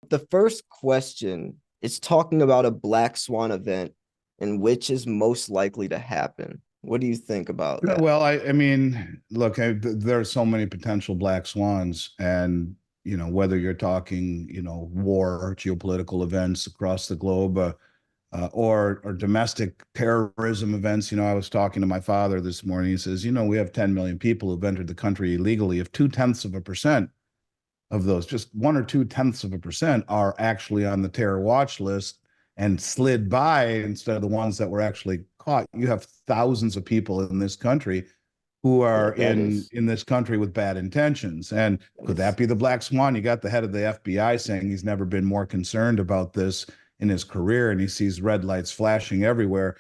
The first question is talking about a black swan event and which is most likely to happen. What do you think about Yeah, that? well, I mean, look, there are so many potential black swans, and whether you're talking, war or geopolitical events across the globe, or domestic terrorism events. I was talking to my father this morning. He says, we have 10 million people who've entered the country illegally. If 0.2% of those, just 1 or 2 tenths of a percent, are actually on the terror watch list and slid by instead of the ones that were actually caught. You have thousands of people in this country who Yeah, are in this country with bad intentions. And that could is that be the black swan? You got the head of the FBI saying he's never been more concerned about this in his career, and he sees red lights flashing everywhere.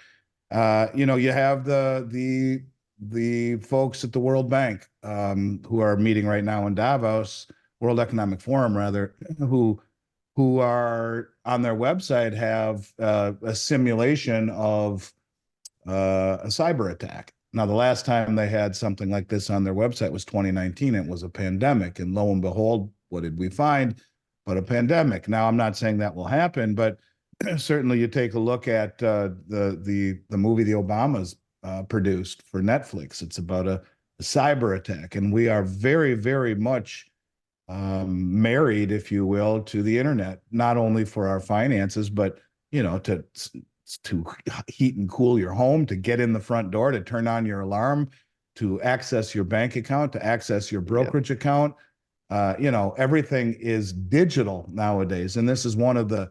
You have the folks at the World Bank, who are meeting right now in Davos, World Economic Forum rather, who are on their website have a simulation of a cyber attack. Now, the last time they had something like this on their website was 2019. It was a pandemic, and lo and behold, what did we find? But a pandemic. Now, I'm not saying that will happen, but certainly you take a look at the movie the Obamas produced for Netflix. It's about a cyber attack, and we are very, very much married, if you will, to the internet, not only for our finances, but to heat and cool your home, to get in the front door, to turn on your alarm, to access your bank account, to access your yeah. brokerage account. Everything is digital nowadays, and this is one of the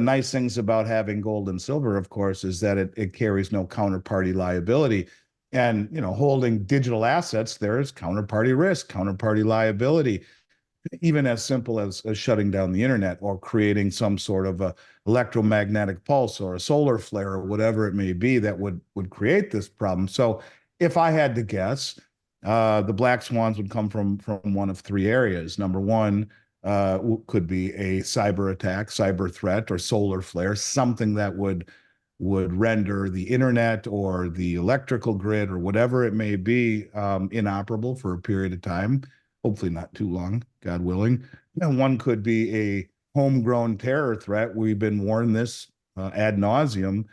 nice things about having gold and silver, of course, is that it carries no counterparty liability. And holding digital assets, there is counterparty risk, counterparty liability, even as simple as shutting down the internet or creating some sort of a electromagnetic pulse or a solar flare or whatever it may be that would create this problem. So if I had to guess, the black swans would come from one of three areas. Number one, could be a cyber attack, cyber threat, or solar flare, something that would render the internet or the electrical grid or whatever it may be inoperable for a period of time, hopefully not too long, God willing. And one could be a homegrown terror threat. We've been warned this ad nauseum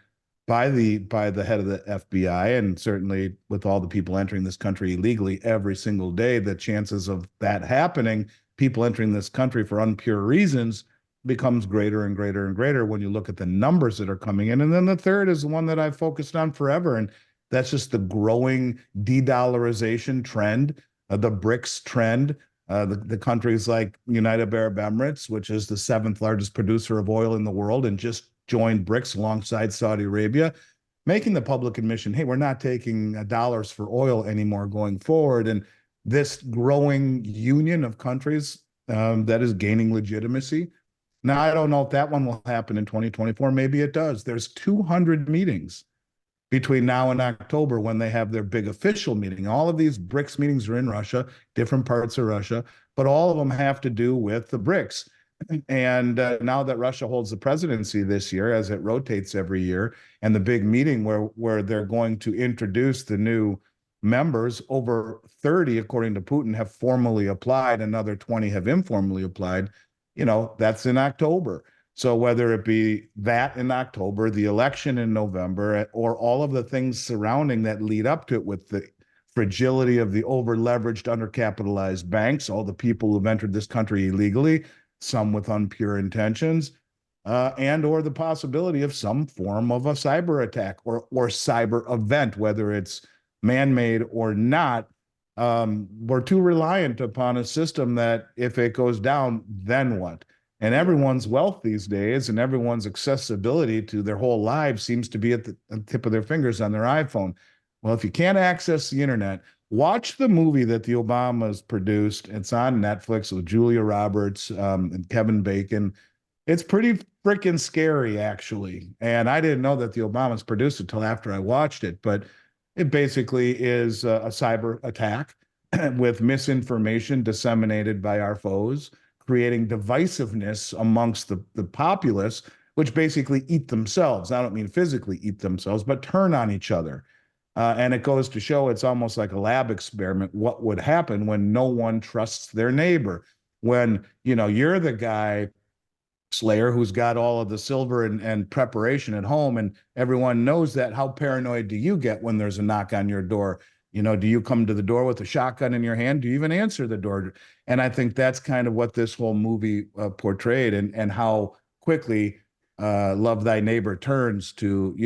by the head of the FBI, and certainly with all the people entering this country illegally every single day, the chances of that happening, people entering this country for unpure reasons, becomes greater and greater and greater when you look at the numbers that are coming in. And then the third is the one that I've focused on forever, and that's just the growing de-dollarization trend, the BRICS trend. The countries like United Arab Emirates, which is the seventh largest producer of oil in the world and just joined BRICS alongside Saudi Arabia, making the public admission, hey, we're not taking dollars for oil anymore going forward. And this growing union of countries that is gaining legitimacy. Now, I don't know if that one will happen in 2024. Maybe it does. There's 200 meetings between now and October when they have their big official meeting. All of these BRICS meetings are in Russia, different parts of Russia, but all of them have to do with the BRICS. And now that Russia holds the presidency this year, as it rotates every year, and the big meeting where they're going to introduce the new members, over 30, according to Putin, have formally applied, another 20 have informally applied. That's in October. So whether it be that in October, the election in November, or all of the things surrounding that lead up to it with the fragility of the over-leveraged, undercapitalized banks, all the people who've entered this country illegally, some with impure intentions, and or the possibility of some form of a cyber attack or cyber event, whether it's man-made or not. We're too reliant upon a system that if it goes down, then what? And Yeah. everyone's wealth these days and everyone's accessibility to their whole lives seems to be at the tip of their fingers on their iPhone. Well, if you can't access the internet, watch the movie that the Obamas produced. It's on Netflix with Julia Roberts and Kevin Bacon. It's pretty freaking scary, actually. And I didn't know that the Obamas produced it till after I watched it. But it basically is a cyber attack with misinformation disseminated by our foes, creating divisiveness amongst the populace, which basically eat themselves. I don't mean physically eat themselves, but turn on each other. And it goes to show it's almost like a lab experiment what would happen when no one trusts their neighbor. When you're the guy slayer who's got all of the silver and preparation at home, and everyone knows that. How paranoid do you get when there's a knock on your door? Do you come to the door with a shotgun in your hand? Do you even answer the door? And I think that's kind of what this whole movie portrayed, and how quickly love thy neighbor turns to,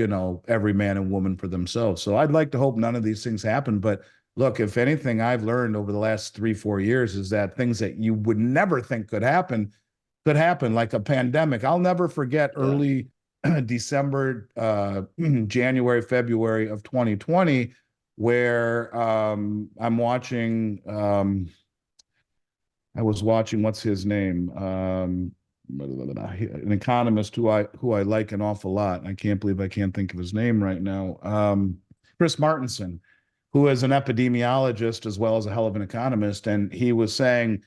every man and woman for themselves. So I'd like to hope none of these things happen. But look, if anything I've learned over the last 3, 4 years is that things that you would never think could happen, like a pandemic. I'll never forget Yeah. early December, January, February of 2020, where I'm watching. I was watching, what's his name? An economist who I like an awful lot. I can't believe I can't think of his name right now. Chris Martenson, who is an epidemiologist as well as a hell of an economist, and he was saying,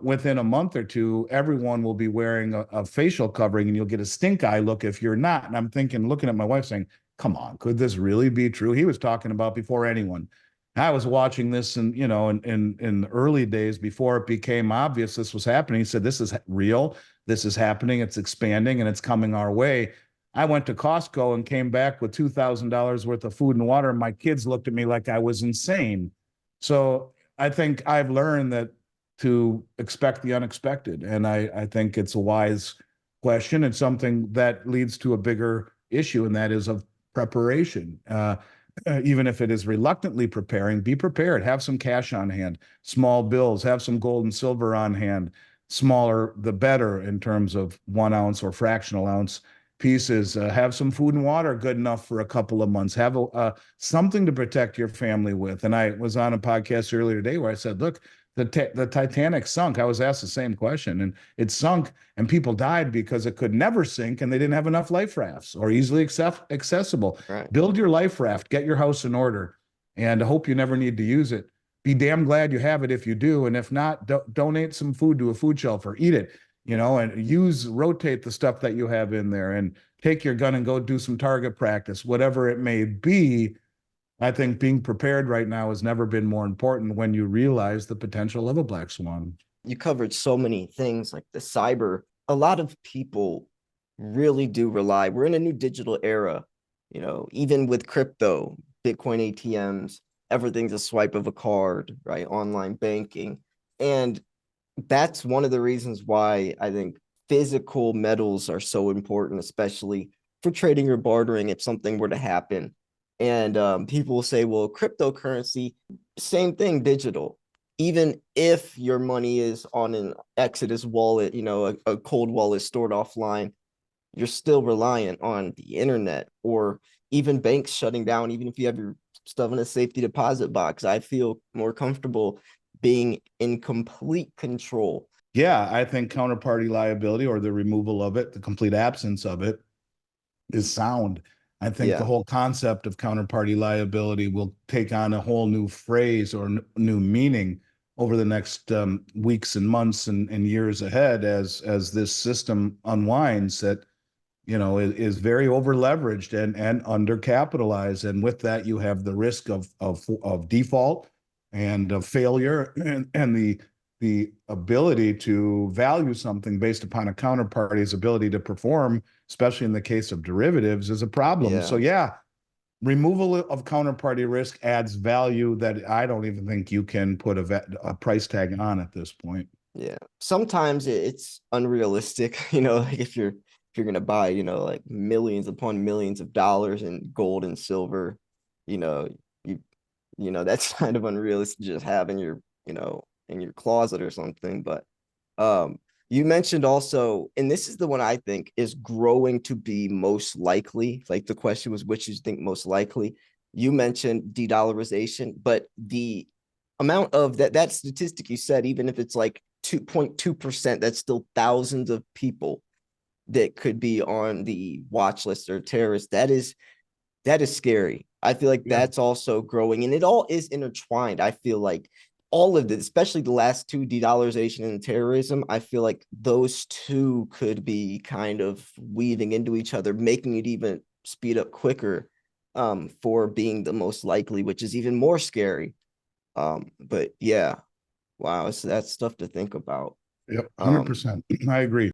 within a month or two, everyone will be wearing a facial covering, and you'll get a stink eye look if you're not. And I'm thinking, looking at my wife, saying, "Come on, could this really be true?" He was talking about before anyone. I was watching this, and in the early days before it became obvious this was happening. He said, "This is real. This is happening. It's expanding, and it's coming our way." I went to Costco and came back with $2,000 worth of food and water, and my kids looked at me like I was insane. So I think I've learned that to expect the unexpected, and I think it's a wise question, and something that leads to a bigger issue, and that is of preparation. Even if it is reluctantly preparing, be prepared. Have some cash on hand, small bills, have some gold and silver on hand. Smaller, the better in terms of 1 ounce or fractional ounce pieces. Have some food and water good enough for a couple of months. Have something to protect your family with. And I was on a podcast earlier today where I said, look, the Titanic sunk. I was asked the same question, and it sunk, and people died because it could never sink, and they didn't have enough life rafts or easily accessible. Right. Build your life raft, get your house in order, and I hope you never need to use it. Be damn glad you have it if you do, and if not, donate some food to a food shelf or eat it. And rotate the stuff that you have in there, and take your gun and go do some target practice, whatever it may be. I think being prepared right now has never been more important when you realize the potential of a black swan. You covered so many things like the cyber. A lot of people really do rely. We're in a new digital era, even with crypto, Bitcoin ATMs, everything's a swipe of a card, right? Online banking. And that's one of the reasons why I think physical metals are so important, especially for trading or bartering if something were to happen. And people will say, well, cryptocurrency, same thing, digital. Even if your money is on an Exodus wallet, a cold wallet stored offline, you're still reliant on the internet, or even banks shutting down, even if you have your stuff in a safety deposit box. I feel more comfortable being in complete control. Yeah, I think counterparty liability, or the removal of it, the complete absence of it, is sound. I think the Yeah. whole concept of counterparty liability will take on a whole new phrase or new meaning over the next weeks and months and years ahead, as this system unwinds, that is very over leveraged and undercapitalized. And with that, you have the risk of default and of failure, and the ability to value something based upon a counterparty's ability to perform, especially in the case of derivatives, is a problem. So Yeah. yeah, removal of counterparty risk adds value that I don't even think you can put a price tag on at this point. Yeah. Sometimes it's unrealistic, like if you're gonna buy, like millions upon millions of dollars in gold and silver, you know, you that's kind of unrealistic to just have in your, in your closet or something. But um you mentioned also, and this is the one I think is growing to be most likely. Like the question was which you think most likely. You mentioned de-dollarization, but the amount of that statistic you said, even if it's like 2.2%, that's still thousands of people that could be on the watch list or terrorists. That is scary. I feel like Yeah. that's also growing, and it all is intertwined. I feel like all of this, especially the last two, de-dollarization and terrorism, I feel like those two could be kind of weaving into each other, making it even speed up quicker, for being the most likely, which is even more scary. But yeah, wow, that's stuff to think about. Yep, Um, 100%. I agree.